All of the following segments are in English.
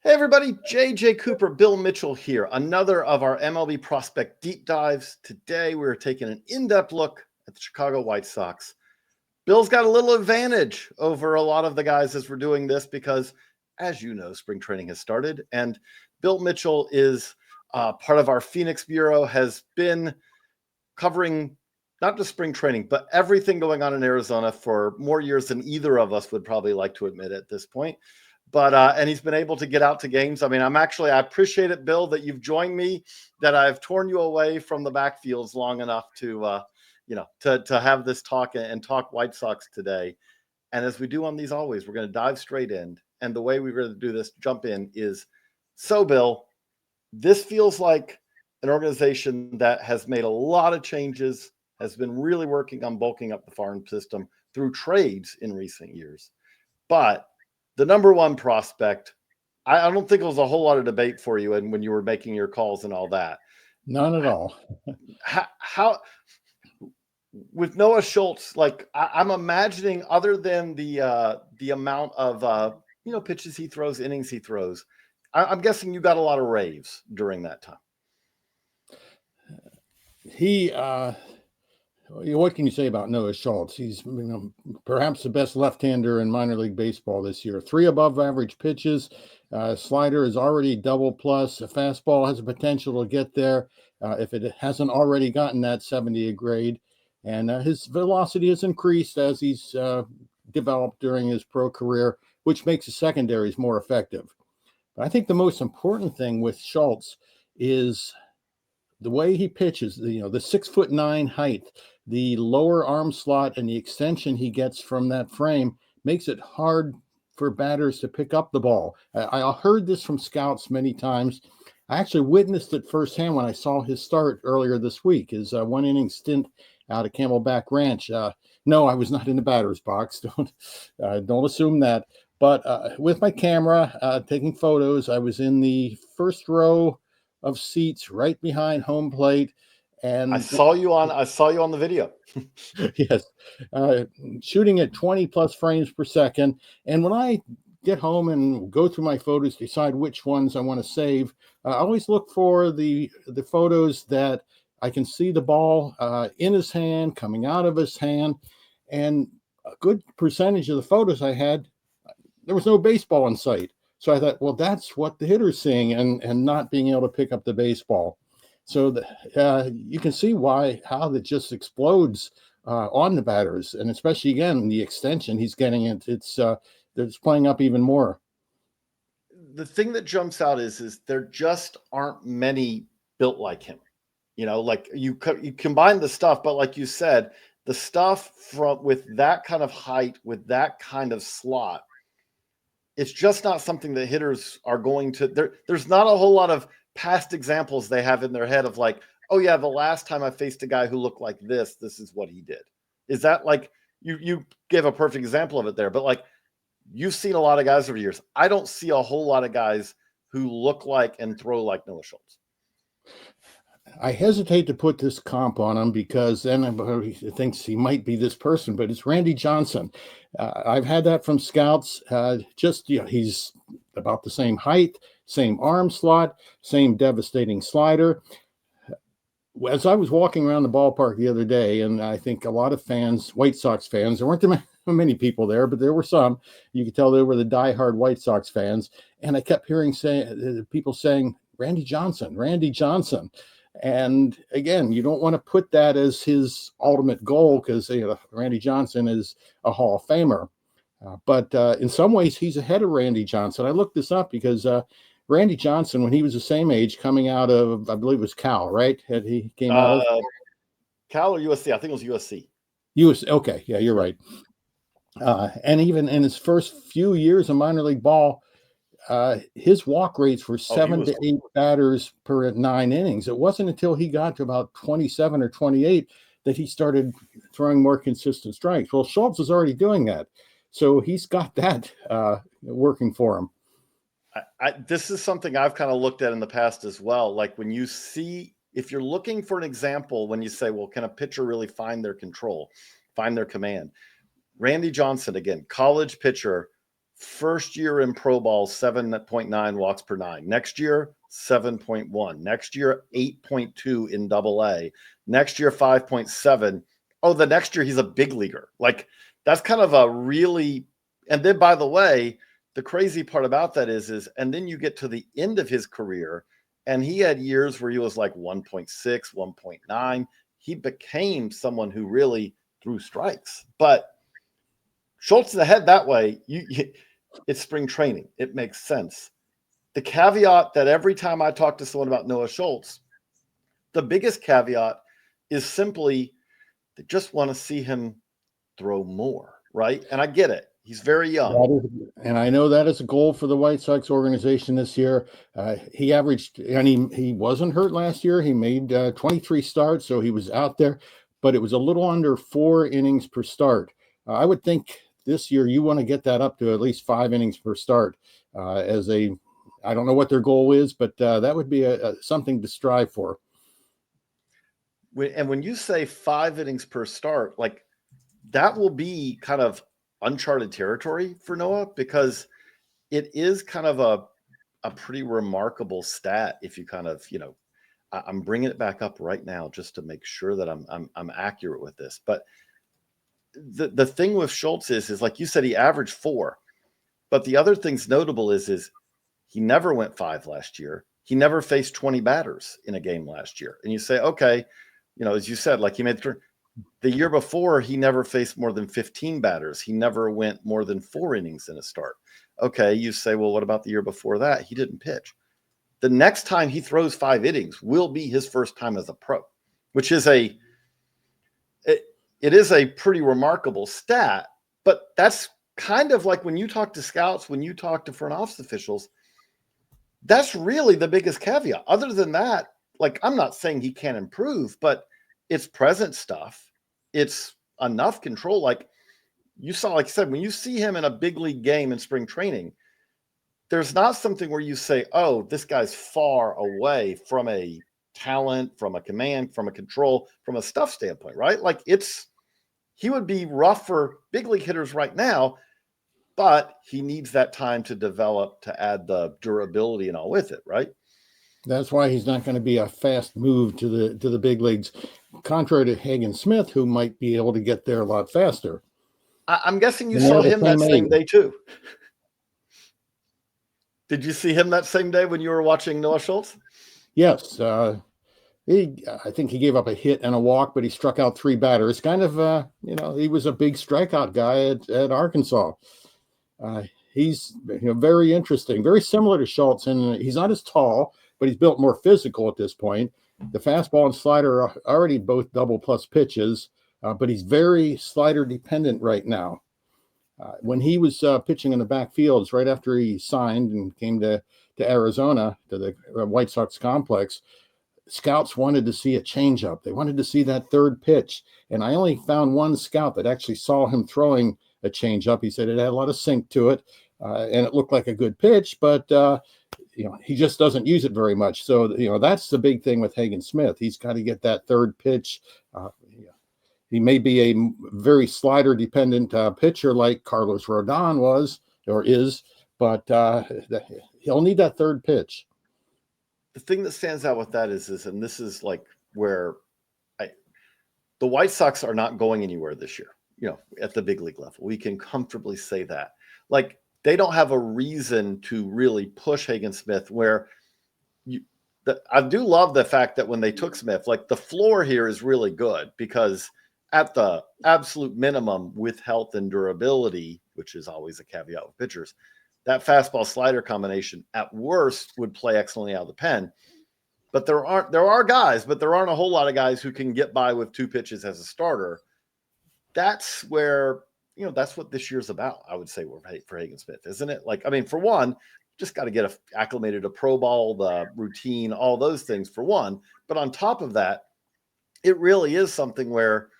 Hey everybody, JJ Cooper, Bill Mitchell here. Another of our MLB prospect deep dives. Today we're taking an in-depth look at the Chicago White Sox. Bill's got a little advantage over a lot of the guys as we're doing this because, as you know, spring training has started. And Bill Mitchell is part of our Phoenix Bureau, has been covering not just spring training, but everything going on in Arizona for more years than either of us would probably like to admit at this point. But and he's been able to get out to games. I mean, I appreciate it, Bill, that you've joined me, that I've torn you away from the backfields long enough to to have this talk and talk White Sox today. And as we do on these always, we're going to dive straight in. And the way we're going to do this, jump in, is so, Bill, this feels like an organization that has made a lot of changes, has been really working on bulking up the farm system through trades in recent years. But the number one prospect, I don't think it was a whole lot of debate for you and when you were making your calls and all that. None at all. How with Noah Schultz, like I'm imagining, other than the amount of pitches he throws, innings he throws, I'm guessing you got a lot of raves during that time. What can you say about Noah Schultz? He's perhaps the best left-hander in minor league baseball this year. 3 above average pitches. Slider is already double plus. A fastball has a potential to get there if it hasn't already gotten that 70 grade. And his velocity has increased as he's developed during his pro career, which makes his secondaries more effective. But I think the most important thing with Schultz is the way he pitches. The 6'9" height, the lower arm slot, and the extension he gets from that frame makes it hard for batters to pick up the ball. I heard this from scouts many times. I actually witnessed it firsthand when I saw his start earlier this week, his 1-inning stint out at Camelback Ranch. No, I was not in the batter's box. Don't assume that. But with my camera, taking photos, I was in the first row of seats right behind home plate. And I saw you on the video. Yes, shooting at 20 plus frames per second. And when I get home and go through my photos, decide which ones I want to save, I always look for the photos that I can see the ball in his hand, coming out of his hand. And a good percentage of the photos I had, there was no baseball in sight. So I thought, well, that's what the hitter's seeing and not being able to pick up the baseball. So you can see how that just explodes on the batters, and especially again the extension he's getting it's playing up even more. The thing that jumps out is there just aren't many built like him. Like you combine the stuff, but like you said, the stuff with that kind of height, with that kind of slot, it's just not something that hitters are going to. There's not a whole lot of past examples they have in their head of like, oh yeah, the last time I faced a guy who looked like this is what he did. Is that like you gave a perfect example of it there, but like you've seen a lot of guys over years. I don't see a whole lot of guys who look like and throw like Noah Schultz. I hesitate to put this comp on him because then everybody thinks he might be this person, but it's Randy Johnson. I've had that from scouts. He's about the same height, same arm slot, same devastating slider. As I was walking around the ballpark the other day, and I think a lot of fans, White Sox fans, there weren't many people there, but there were some. You could tell they were the diehard White Sox fans. And I kept hearing people saying, Randy Johnson, Randy Johnson. And again, you don't want to put that as his ultimate goal because Randy Johnson is a Hall of Famer. But in some ways, he's ahead of Randy Johnson. I looked this up because Randy Johnson, when he was the same age, coming out of, I believe it was Cal, right? He came out of Cal or USC? I think it was USC. Okay, yeah, you're right. And even in his first few years of minor league ball, his walk rates were 7 to 8 batters per 9 innings. It wasn't until he got to about 27 or 28 that he started throwing more consistent strikes. Well, Schultz is already doing that. So he's got that working for him. This is something I've kind of looked at in the past as well. Like when you see, if you're looking for an example, when you say, well, can a pitcher really find their control, find their command? Randy Johnson, again, college pitcher, First year in pro ball, 7.9 walks per nine. Next year, 7.1. Next year, 8.2 in double A. Next year, 5.7. Oh, the next year he's a big leaguer. Like, that's kind of a really, and then by the way, the crazy part about that is, and then you get to the end of his career and he had years where he was like 1.6, 1.9. He became someone who really threw strikes. But Schultz ahead that way, it's spring training. It makes sense. The caveat that every time I talk to someone about Noah Schultz, the biggest caveat is simply they just want to see him throw more, right? And I get it. He's very young. And I know that is a goal for the White Sox organization this year. He averaged, and he wasn't hurt last year. He made 23 starts, so he was out there, but it was a little under 4 innings per start. I would think this year you want to get that up to at least 5 innings per start I don't know what their goal is, but that would be something to strive for. And when you say 5 innings per start, like that will be kind of uncharted territory for Noah, because it is kind of a pretty remarkable stat. If you kind of, I'm bringing it back up right now just to make sure that I'm accurate with this. But the thing with Schultz is like you said, he averaged 4, but the other thing's notable is he never went 5 last year. He never faced 20 batters in a game last year. And you say, okay, as you said, like he made the year before, he never faced more than 15 batters. He never went more than 4 innings in a start. Okay, you say, well, what about the year before that? He didn't pitch. The next time he throws 5 innings will be his first time as a pro, which is it is a pretty remarkable stat. But that's kind of like when you talk to scouts, when you talk to front office officials, that's really the biggest caveat. Other than that, like, I'm not saying he can't improve, but it's present stuff. It's enough control. Like you saw, like I said, when you see him in a big league game in spring training, there's not something where you say, oh, this guy's far away from a talent, from a command, from a control, from a stuff standpoint, right? Like he would be rough for big league hitters right now, but he needs that time to develop, to add the durability and all with it, right? That's why he's not going to be a fast move to the big leagues, contrary to Hagen Smith, who might be able to get there a lot faster. I'm guessing you saw him that same day too. Did you see him that same day when you were watching Noah Schultz? Yes. I think he gave up a hit and a walk, but he struck out 3 batters. Kind of, he was a big strikeout guy at Arkansas. He's very interesting, very similar to Schultz, and he's not as tall, but he's built more physical at this point. The fastball and slider are already both double plus pitches, but he's very slider dependent right now. When he was pitching in the backfields right after he signed and came to Arizona, to the White Sox complex, scouts wanted to see a changeup. They wanted to see that third pitch. And I only found one scout that actually saw him throwing a changeup. He said it had a lot of sink to it, and it looked like a good pitch, but he just doesn't use it very much. So, that's the big thing with Hagen Smith. He's got to get that third pitch. He may be a very slider dependent pitcher like Carlos Rodon was or is, but he'll need that third pitch. The thing that stands out with that is, and this is like where the White Sox are not going anywhere this year, at the big league level. We can comfortably say that. Like, they don't have a reason to really push Hagen Smith, where I do love the fact that when they took Smith, like, the floor here is really good, because at the absolute minimum, with health and durability, which is always a caveat with pitchers, that fastball slider combination at worst would play excellently out of the pen. But there are guys, but there aren't a whole lot of guys who can get by with 2 pitches as a starter. That's where, that's what this year's about, I would say, for Hagen Smith, isn't it? Like, I mean, for one, just got to get acclimated to pro ball, the routine, all those things for one. But on top of that, it really is something where,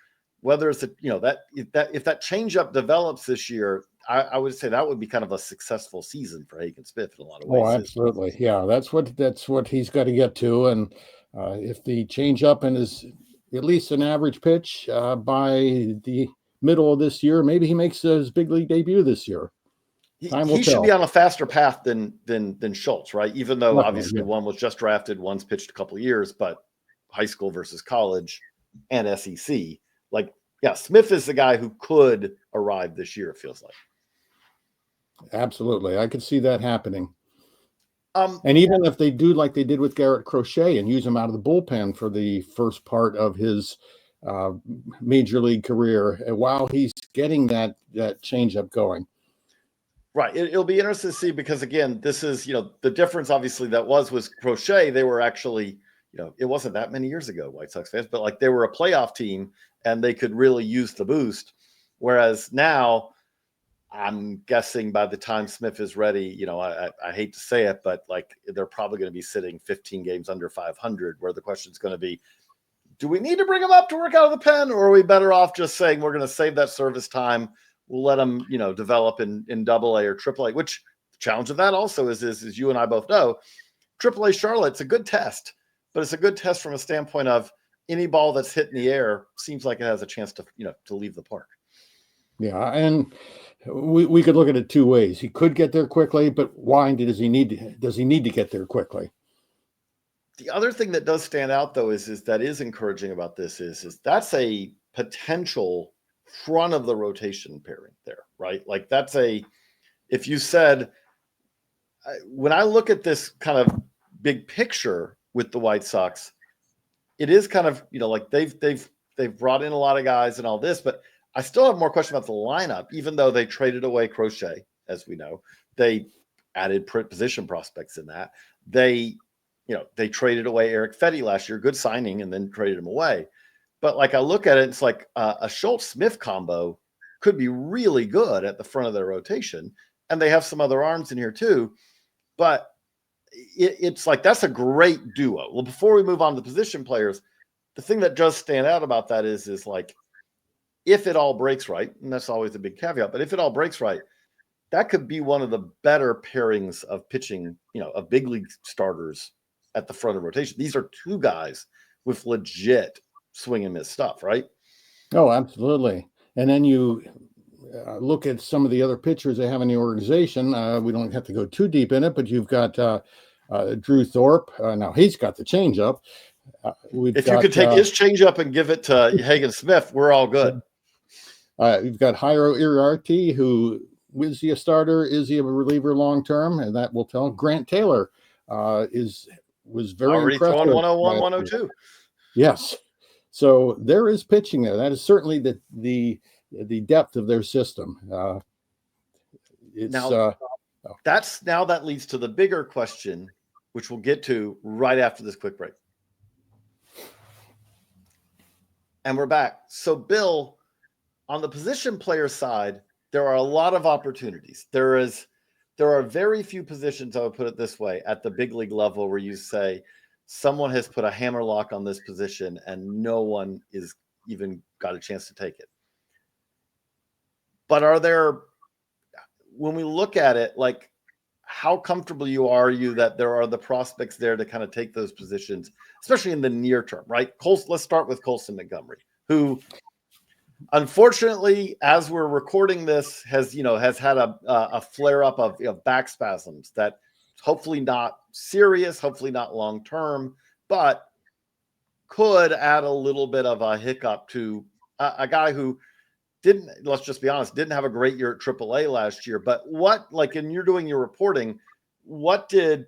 whether it's if that changeup develops this year, I would say that would be kind of a successful season for Hagen Smith in a lot of ways. Oh, absolutely. Yeah, that's what he's got to get to. And if the changeup and is at least an average pitch by the middle of this year, maybe he makes his big league debut this year. Time will He should tell. be on a faster path than Schultz, right? Even though Definitely, obviously yeah. one was just drafted, one's pitched a couple of years, but high school versus college and SEC. Like, yeah, Smith is the guy who could arrive this year, it feels like. Absolutely. I could see that happening. And even if they do like they did with Garrett Crochet and use him out of the bullpen for the first part of his major league career, while he's getting that changeup going. Right. It'll be interesting to see because, again, this is, the difference obviously that was Crochet. They were actually, it wasn't that many years ago, White Sox fans, but like they were a playoff team and they could really use the boost. Whereas now, I'm guessing by the time Smith is ready, I hate to say it, but like they're probably going to be sitting 15 games under 500, where the question is going to be, do we need to bring him up to work out of the pen, or are we better off just saying we're going to save that service time? We'll let him, develop in AA or AAA, which the challenge of that also is you and I both know, AAA Charlotte's a good test, but it's a good test from a standpoint of any ball that's hit in the air seems like it has a chance to, to leave the park. Yeah, and we could look at it two ways. He could get there quickly, but why does he need to get there quickly? The other thing that does stand out, though, is that is encouraging about this is that's a potential front of the rotation pairing there, right? Like if you said, when I look at this kind of big picture with the White Sox, it is kind of, like they've brought in a lot of guys and all this, but I still have more questions about the lineup, even though they traded away Crochet, as we know. They added position prospects in that. They traded away Eric Fetty last year, good signing, and then traded him away. But like I look at it, it's like a Schultz-Smith combo could be really good at the front of their rotation. And they have some other arms in here too. But it's like that's a great duo. Well, before we move on to the position players, the thing that does stand out about that is like, if it all breaks right, and that's always a big caveat, but if it all breaks right, that could be one of the better pairings of pitching, of big league starters at the front of rotation. These are two guys with legit swing and miss stuff, right? Oh, absolutely. And then you look at some of the other pitchers they have in the organization. We don't have to go too deep in it, but you've got Drew Thorpe. Now he's got the changeup. If you could take his changeup and give it to Hagen Smith, we're all good. You've got Jairo Iriarte, who is he a starter? Is he a reliever long term? And that will tell. Grant Taylor was very already impressive. Throwing 101, 102. Yes. So there is pitching there. That is certainly the depth of their system. That leads to the bigger question, which we'll get to right after this quick break. And we're back. So, Bill, on the position player side, there are a lot of opportunities. There are very few positions, I would put it this way, at the big league level where you say someone has put a hammer lock on this position and no one is even got a chance to take it. But when we look at it, like how comfortable are you that there are the prospects there to kind of take those positions, especially in the near term, right? Let's start with Colson Montgomery, who unfortunately, as we're recording this, has had a flare up of back spasms that hopefully not serious, hopefully not long term, but could add a little bit of a hiccup to a guy who let's just be honest, didn't have a great year at AAA last year. But and you're doing your reporting, what did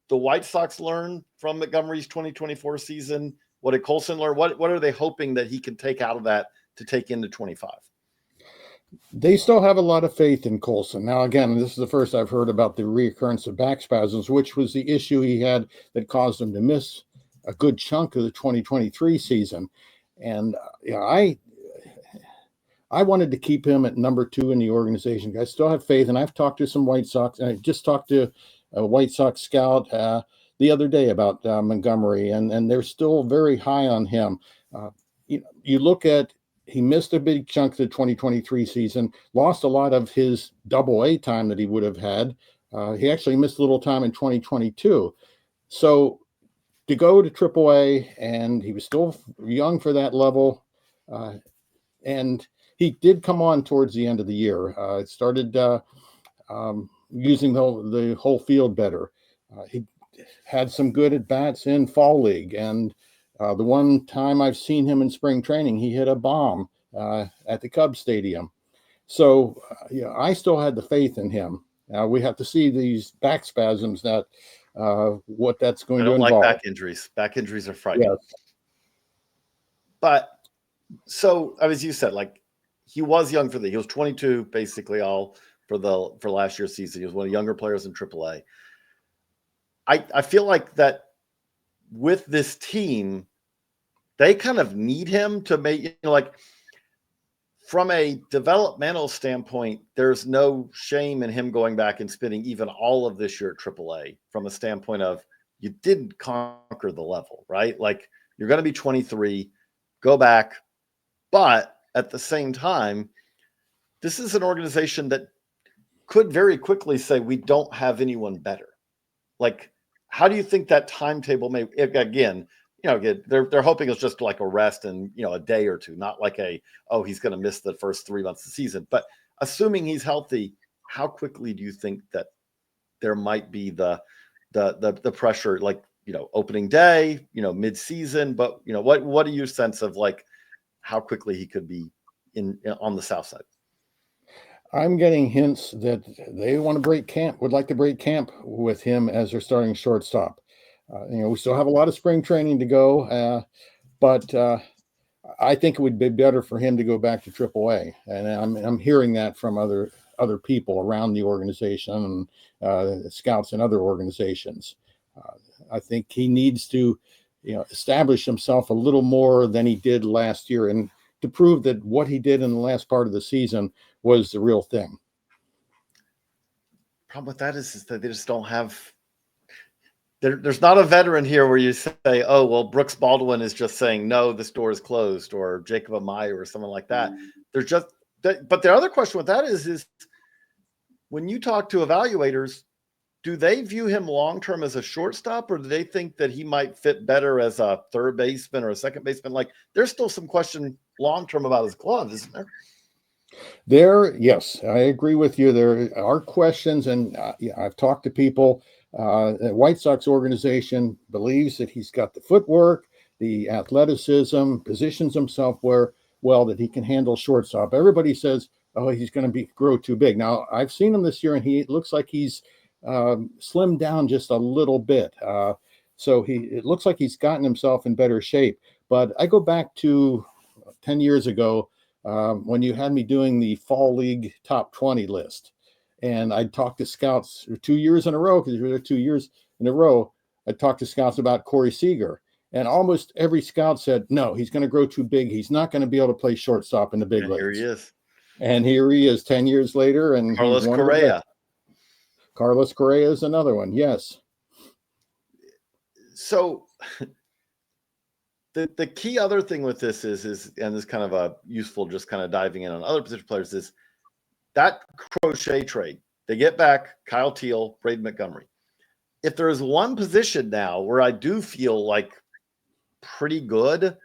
the White Sox learn from Montgomery's 2024 season? What did Colson learn? What are they hoping that he can take out of that to take into 25? They still have a lot of faith in Colson. Now, again, this is the first I've heard about the reoccurrence of back spasms, which was the issue he had that caused him to miss a good chunk of the 2023 season. And I wanted to keep him at number 2 in the organization. I still have faith, and I've talked to some White Sox. And I just talked to a White Sox scout the other day about Montgomery, and they're still very high on him. You look at, he missed a big chunk of the 2023 season, lost a lot of his AA time that he would have had. He actually missed a little time in 2022. So to go to AAA, and he was still young for that level, and he did come on towards the end of the year. It started using the whole field better. He had some good at bats in fall league, and the one time I've seen him in spring training, he hit a bomb at the Cubs stadium. So I still had the faith in him. We have to see these back spasms, that what that's going to involve. I don't like back injuries. Back injuries are frightening. Yes. But so, as you said, like, he was young he was 22, basically all for last year's season. He was one of the younger players in AAA. I feel like that with this team, they kind of need him to make, like, from a developmental standpoint, there's no shame in him going back and spending even all of this year at AAA from a standpoint of you didn't conquer the level, right? Like, you're going to be 23, go back. But at the same time, this is an organization that could very quickly say, we don't have anyone better. Like, how do you think that timetable may, again, they're hoping it's just like a rest and, a day or two, not like he's going to miss the first 3 months of the season. But assuming he's healthy, how quickly do you think that there might be the pressure, like, opening day, mid-season, but what are your sense of, like, how quickly he could be on the South side? I'm getting hints that they would like to break camp with him as their starting shortstop. We still have a lot of spring training to go, but I think it would be better for him to go back to AAA. And I'm hearing that from other people around the organization and scouts and other organizations. I think he needs to, establish himself a little more than he did last year, and to prove that what he did in the last part of the season was the real thing. Problem with that is that they just don't have. There's not a veteran here where you say, oh, well, Brooks Baldwin is just saying, no, this door is closed, or Jacob Amaya or someone like that. There's just, but the other question with that is when you talk to evaluators, do they view him long-term as a shortstop, or do they think that he might fit better as a third baseman or a second baseman? Like, there's still some question long-term about his glove, isn't there? Yes, I agree with you. There are questions, and I've talked to people. The White Sox organization believes that he's got the footwork, the athleticism, positions himself well that he can handle shortstop. Everybody says, oh, he's going to grow too big. Now, I've seen him this year, and he looks like he's slimmed down just a little bit. So it looks like he's gotten himself in better shape. But I go back to 10 years ago when you had me doing the Fall League Top 20 list. And I'd talk to scouts 2 years in a row, because you're there 2 years in a row. I'd talk to scouts about Corey Seager. And almost every scout said, no, he's going to grow too big. He's not going to be able to play shortstop in the big leagues. Here he is. And here he is 10 years later. And Carlos Correa. Carlos Correa is another one. Yes. So the key other thing with this is, and this is kind of a useful, just kind of diving in on other position players, is that Crochet trade. They get back Kyle Teal, Braden Montgomery. If there is one position now where I do feel like pretty good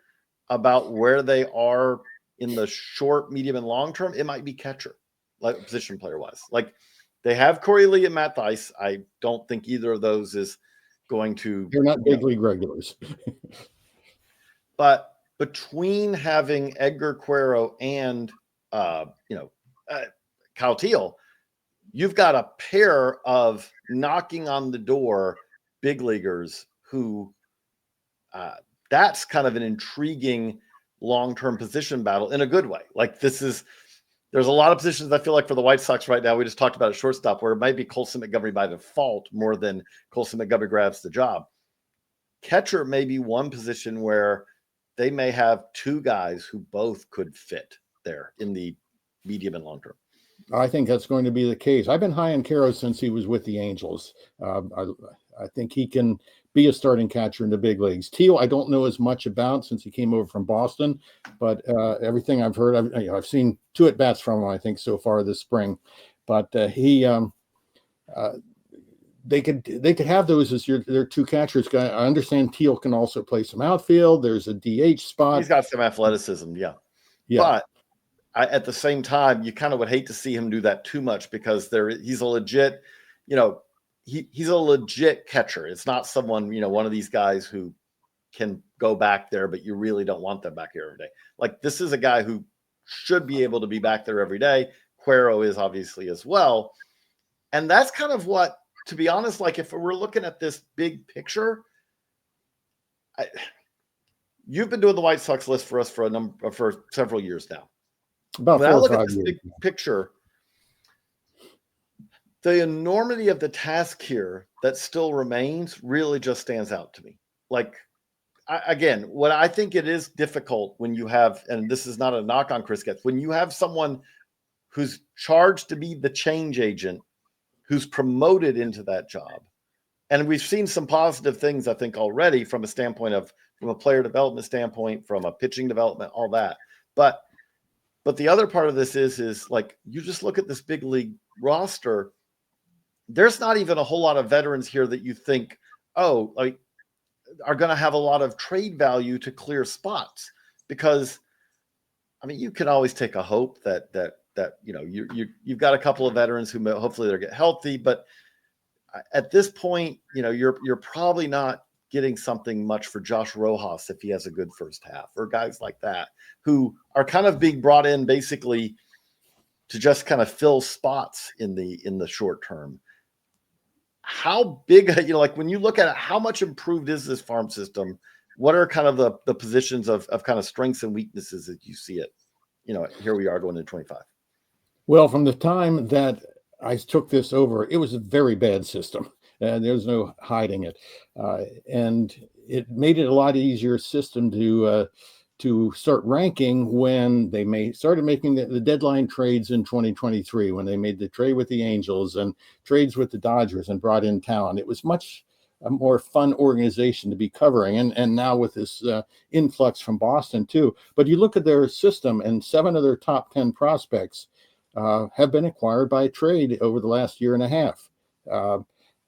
about where they are in the short, medium, and long term, it might be catcher, like position player wise. Like, they have Corey Lee and Matt Thaiss. I don't think either of those is going to. They're not big league regulars. But between having Edgar Cuero and Kyle Teal, you've got a pair of knocking on the door big leaguers who that's kind of an intriguing long-term position battle in a good way. Like, there's a lot of positions I feel like for the White Sox right now. We just talked about a shortstop where it might be Colson Montgomery by default more than Colson Montgomery grabs the job. Catcher may be one position where they may have two guys who both could fit there in the medium and long term. I think that's going to be the case. I've been high on Caro since he was with the Angels. I think he can be a starting catcher in the big leagues. Teal, I don't know as much about since he came over from Boston, but everything I've heard, I've seen 2 at-bats from him, I think, so far this spring. But they could have those as their 2 catchers. I understand Teal can also play some outfield. There's a DH spot. He's got some athleticism, yeah. But at the same time, you kind of would hate to see him do that too much because he's a legit, he's a legit catcher. It's not someone, one of these guys who can go back there, but you really don't want them back here every day. Like, this is a guy who should be able to be back there every day. Cuero is obviously as well. And that's kind of what, to be honest, like if we're looking at this big picture, you've been doing the White Sox list for us for several years now. About when 4 I or look 5 at this years. big picture, the enormity of the task here that still remains really just stands out to me. Like, again, what I think it is difficult when you have, and this is not a knock on Chris Getz, when you have someone who's charged to be the change agent, who's promoted into that job. And we've seen some positive things, I think, already from a player development standpoint, from a pitching development, all that. But the other part of this is like, you just look at this big league roster. There's not even a whole lot of veterans here that you think, are going to have a lot of trade value to clear spots, because I mean, you can always take a hope that you've got a couple of veterans who hopefully they'll get healthy, but at this point, you're probably not getting something much for Josh Rojas if he has a good first half, or guys like that who are kind of being brought in basically to just kind of fill spots in the short term. How big, like when you look at it, how much improved is this farm system? What are kind of the positions of kind of strengths and weaknesses as you see it? Here we are going into 25. Well, from the time that I took this over, it was a very bad system. There's no hiding it. And it made it a lot easier system to start ranking when they started making the deadline trades in 2023, when they made the trade with the Angels and trades with the Dodgers and brought in talent. It was much a more fun organization to be covering. And now with this influx from Boston too. But you look at their system, and 7 of their top 10 prospects have been acquired by trade over the last year and a half.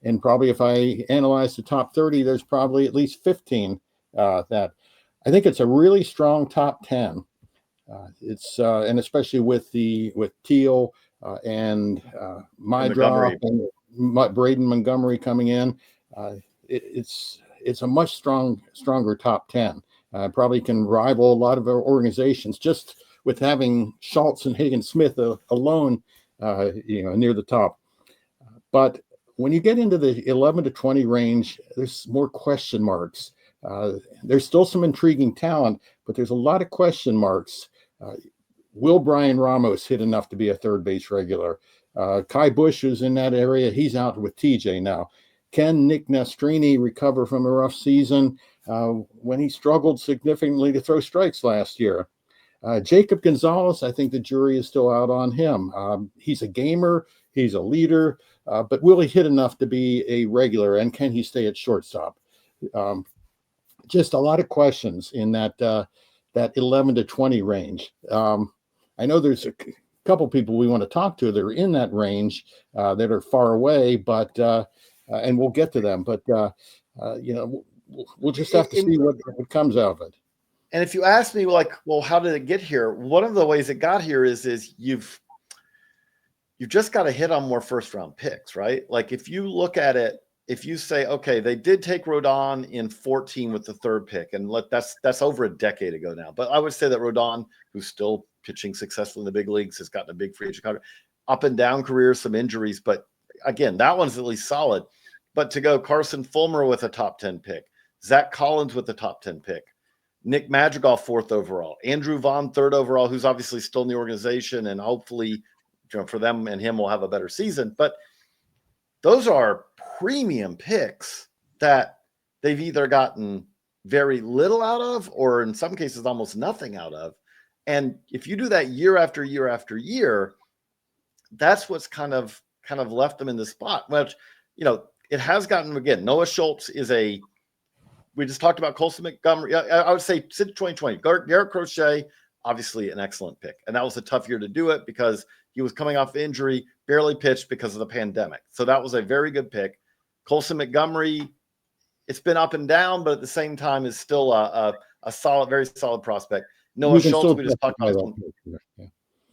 And probably if I analyze the top 30, there's probably at least 15 that I think it's a really strong top 10. It's and especially with Teal and Mydrop and Braden Montgomery coming in, it's a much stronger top 10. Probably can rival a lot of our organizations just with having Schultz and Hagen Smith alone, near the top. But when you get into the 11 to 20 range, there's more question marks. There's still some intriguing talent, but there's a lot of question marks. Will Brian Ramos hit enough to be a third base regular? Kai Bush, who's in that area, he's out with TJ now. Can Nick Nastrini recover from a rough season when he struggled significantly to throw strikes last year? Jacob Gonzalez, I think the jury is still out on him. He's a gamer, he's a leader, but will he hit enough to be a regular, and can he stay at shortstop? Just a lot of questions in that 11 to 20 range. I know there's a couple people we want to talk to that are in that range that are far away, but and we'll get to them. But we'll just have to see what comes out of it. And if you ask me, like, well, how did it get here? One of the ways it got here is you've just got to hit on more first round picks, right? Like, if you look at it, if you say, okay, they did take Rodon in 14 with the 3rd pick, and that's over a decade ago now. But I would say that Rodon, who's still pitching successfully in the big leagues, has gotten a big free agent contract, up and down career, some injuries, but again, that one's at least solid. But to go Carson Fulmer with a top 10 pick, Zach Collins with the top 10 pick, Nick Madrigal 4th overall, Andrew Vaughn 3rd overall, who's obviously still in the organization, and hopefully, for them and him, will have a better season. But those are premium picks that they've either gotten very little out of, or in some cases almost nothing out of. And if you do that year after year after year, that's what's kind of left them in the spot. Which, it has gotten, again, Noah Schultz is we just talked about Colson Montgomery. I would say since 2020, Garrett Crochet, obviously an excellent pick. And that was a tough year to do it because he was coming off injury, barely pitched because of the pandemic. So that was a very good pick. Colson Montgomery, it's been up and down, but at the same time is still a solid, very solid prospect. Noah Schultz, we just talked about.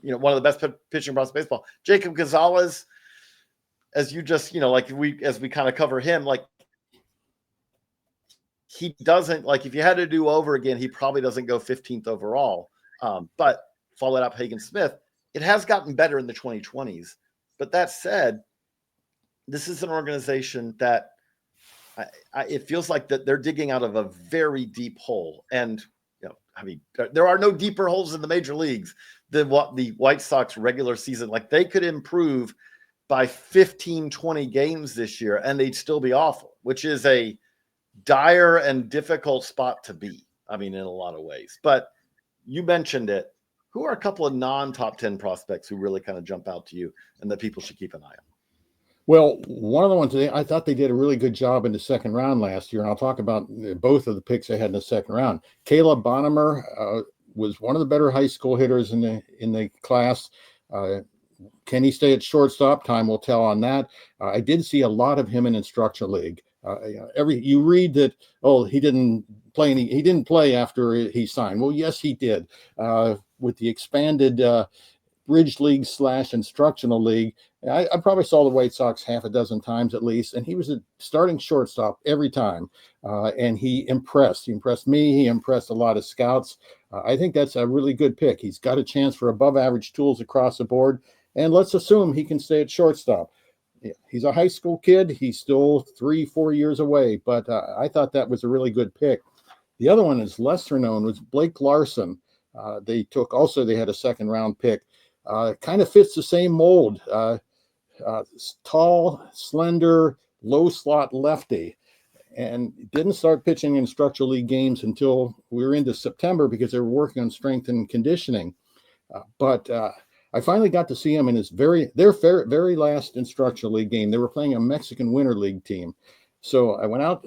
one of the best pitching prospects in baseball. Jacob Gonzalez, as you just, as we kind of cover him, like he doesn't, like if you had to do over again, he probably doesn't go 15th overall. But followed up Hagen Smith, it has gotten better in the 2020s. But that said, this is an organization that it feels like that they're digging out of a very deep hole. And, there are no deeper holes in the major leagues than what the White Sox regular season, like they could improve by 15, 20 games this year and they'd still be awful, which is a dire and difficult spot to be. In a lot of ways. But you mentioned it. Who are a couple of non-top 10 prospects who really kind of jump out to you and that people should keep an eye on? Well, one of the ones I thought they did a really good job in the second round last year, and I'll talk about both of the picks they had in the second round. Caleb Bonnemer was one of the better high school hitters in the class. Can he stay at shortstop? Time will tell on that. I did see a lot of him in Instructional League. You read that, he didn't play after he signed. Well, yes, he did. With the expanded Bridge League / Instructional League, I probably saw the White Sox half a dozen times at least, and he was a starting shortstop every time. And he impressed. He impressed me. He impressed a lot of scouts. I think that's a really good pick. He's got a chance for above average tools across the board. And let's assume he can stay at shortstop. He's a high school kid. He's still 3-4 years away, but I thought that was a really good pick. The other one is lesser known, was Blake Larson. They had a second round pick. Kind of fits the same mold. Tall, slender, low slot lefty, and didn't start pitching in Instructional League games until we were into September because they were working on strength and conditioning. But I finally got to see him in their very last Instructional League game. They were playing a Mexican Winter League team. So I went out,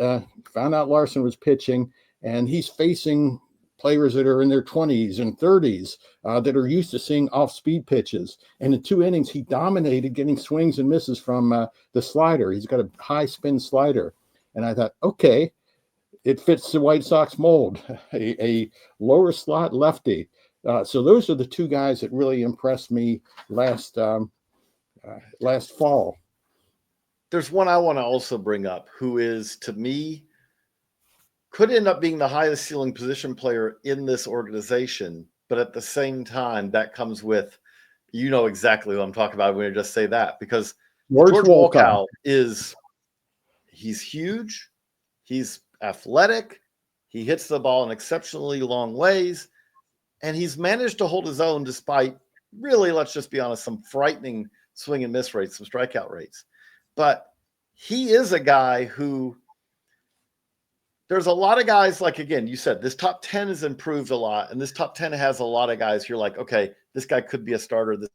found out Larson was pitching, and he's facing players that are in their 20s and 30s that are used to seeing off-speed pitches. And in 2 innings, he dominated, getting swings and misses from the slider. He's got a high spin slider. And I thought, okay, it fits the White Sox mold, a lower slot lefty. So those are the two guys that really impressed me last fall. There's one I want to also bring up who is, to me, could end up being the highest ceiling position player in this organization. But at the same time, that comes with, exactly what I'm talking about when I just say that, because George Wolkow he's huge. He's athletic. He hits the ball in exceptionally long ways. And he's managed to hold his own despite really, let's just be honest, some frightening swing and miss rates, some strikeout rates. But he is a guy who, there's a lot of guys, like, again, you said this top 10 has improved a lot, and this top 10 has a lot of guys you're like, okay, this guy could be a starter. This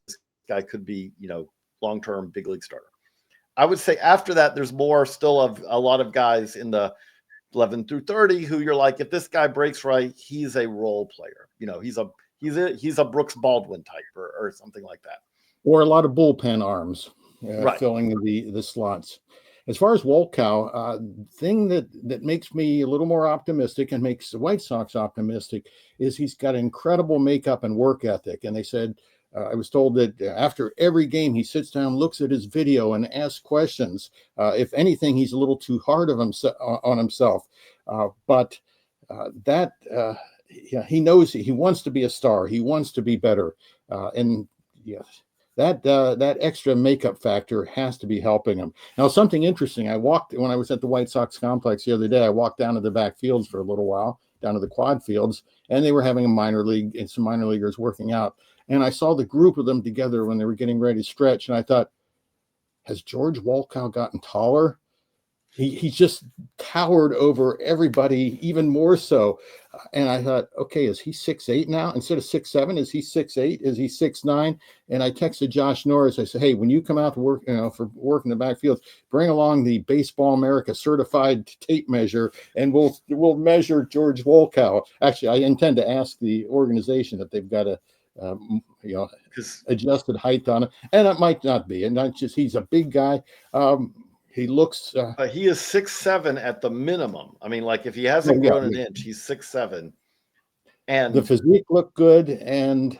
guy could be, long-term big league starter. I would say after that, there's more still of a lot of guys in the 11 through 30 who you're like, if this guy breaks right, he's a role player. He's a Brooks Baldwin type or something like that. Or a lot of bullpen arms right. filling the slots. As far as Wolkow, thing that makes me a little more optimistic and makes the White Sox optimistic is he's got incredible makeup and work ethic. And they said, I was told that after every game, he sits down, looks at his video, and asks questions. If anything, he's a little too hard on himself. But he knows he wants to be a star. He wants to be better. That extra makeup factor has to be helping him. Now, something interesting, when I was at the White Sox complex the other day, I walked down to the back fields for a little while, down to the quad fields, and they were having some minor leaguers working out. And I saw the group of them together when they were getting ready to stretch. And I thought, has George Wolkow gotten taller? He's just towered over everybody, even more so. And I thought, okay, is he 6'8" now? Instead of 6'7", is he 6'8"? Is he 6'9"? And I texted Josh Norris. I said, hey, when you come out to work, for work in the backfield, bring along the Baseball America certified tape measure, and we'll measure George Wolkow. Actually, I intend to ask the organization if they've got a adjusted height on it, and it might not be. And not just, he's a big guy. He looks. He is 6'7" at the minimum. I mean, like if he hasn't grown an inch, he's 6'7". And the physique looked good, and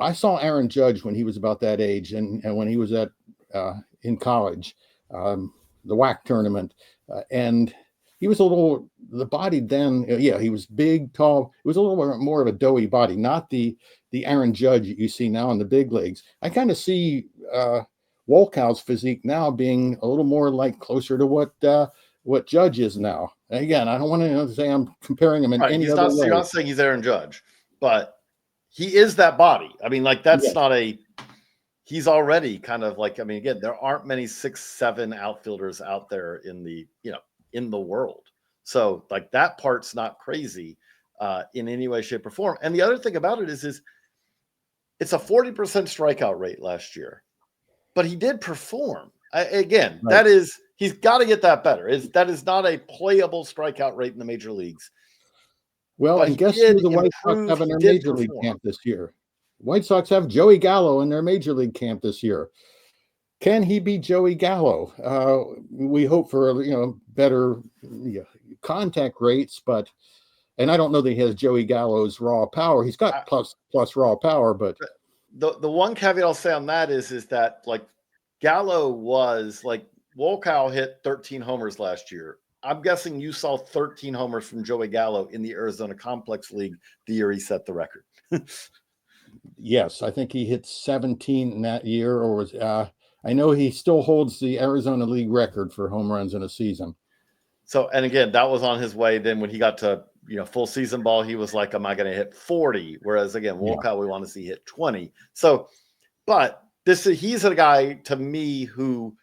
I saw Aaron Judge when he was about that age, and when he was at in college, the WAC tournament, and he was the body then, yeah, he was big, tall. It was a little more of a doughy body, not the Aaron Judge you see now in the big leagues. I kind of see Wolkow's physique now being a little more like closer to what Judge is now. And again, I don't want to say I'm comparing him in any other way. You're not saying he's Aaron Judge, but he is that body. I mean, like that's not he's already kind of like, I mean, again, there aren't many 6'7" outfielders out there in the world. So like that part's not crazy in any way, shape, or form. And the other thing about it is it's a 40% strikeout rate last year, but he did perform. That is, he's got to get that better. That is not a playable strikeout rate in the major leagues. Well, and guess who the White Sox have in their major league camp this year? White Sox have Joey Gallo in their major league camp this year. Can he be Joey Gallo? We hope for better contact rates, and I don't know that he has Joey Gallo's raw power. He's got plus raw power, but the one caveat I'll say on that is that like Gallo was like Wolkow hit 13 homers last year. I'm guessing you saw 13 homers from Joey Gallo in the Arizona Complex League the year he set the record. Yes, I think he hit 17 in that year, or was I know he still holds the Arizona League record for home runs in a season. So, and again, that was on his way. Then when he got to full season ball, he was like, "Am I going to hit 40?" Whereas again, Wolkow, we want to see hit 20. So, but he's a guy to me who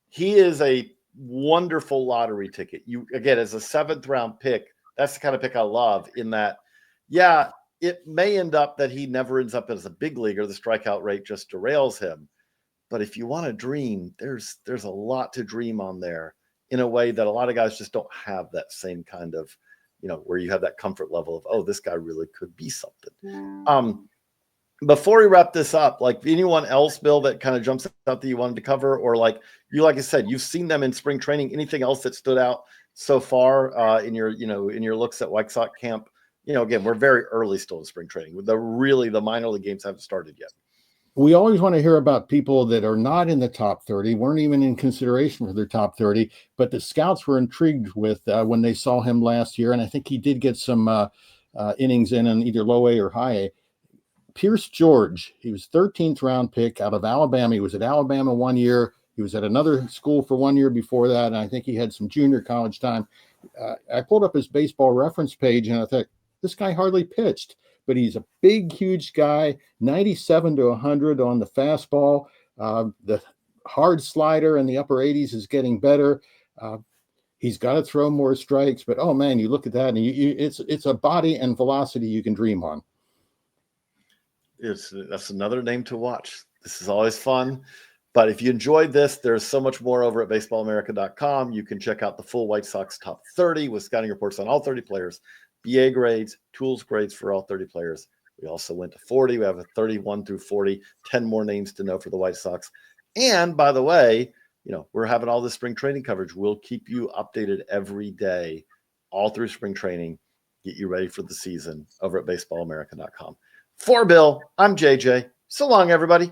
he is a wonderful lottery ticket. You again, as a 7th round pick, that's the kind of pick I love. In that, it may end up that he never ends up as a big leaguer. The strikeout rate just derails him. But if you want to dream, there's a lot to dream on there in a way that a lot of guys just don't have that same kind of, where you have that comfort level of, oh, this guy really could be something. Before we wrap this up, like anyone else, Bill, that kind of jumps out that you wanted to cover, or like I said, you've seen them in spring training. Anything else that stood out so far in your looks at White Sox camp? Again, we're very early still in spring training. The minor league games haven't started yet. We always want to hear about people that are not in the top 30, weren't even in consideration for their top 30, but the scouts were intrigued with when they saw him last year. And I think he did get some innings in either low A or high A. Pierce George, he was 13th round pick out of Alabama. He was at Alabama 1 year. He was at another school for 1 year before that. And I think he had some junior college time. I pulled up his baseball reference page and I thought, this guy hardly pitched. But he's a big, huge guy, 97 to 100 on the fastball. The hard slider in the upper 80s is getting better. He's got to throw more strikes. But, oh, man, you look at that, and it's a body and velocity you can dream on. That's another name to watch. This is always fun. But if you enjoyed this, there's so much more over at baseballamerica.com. You can check out the full White Sox top 30 with scouting reports on all 30 players. BA grades, tools grades for all 30 players. We also went to 40. We have a 31 through 40, 10 more names to know for the White Sox. And by the way, we're having all this spring training coverage. We'll keep you updated every day, all through spring training, get you ready for the season over at baseballamerica.com. For Bill, I'm JJ. So long, everybody.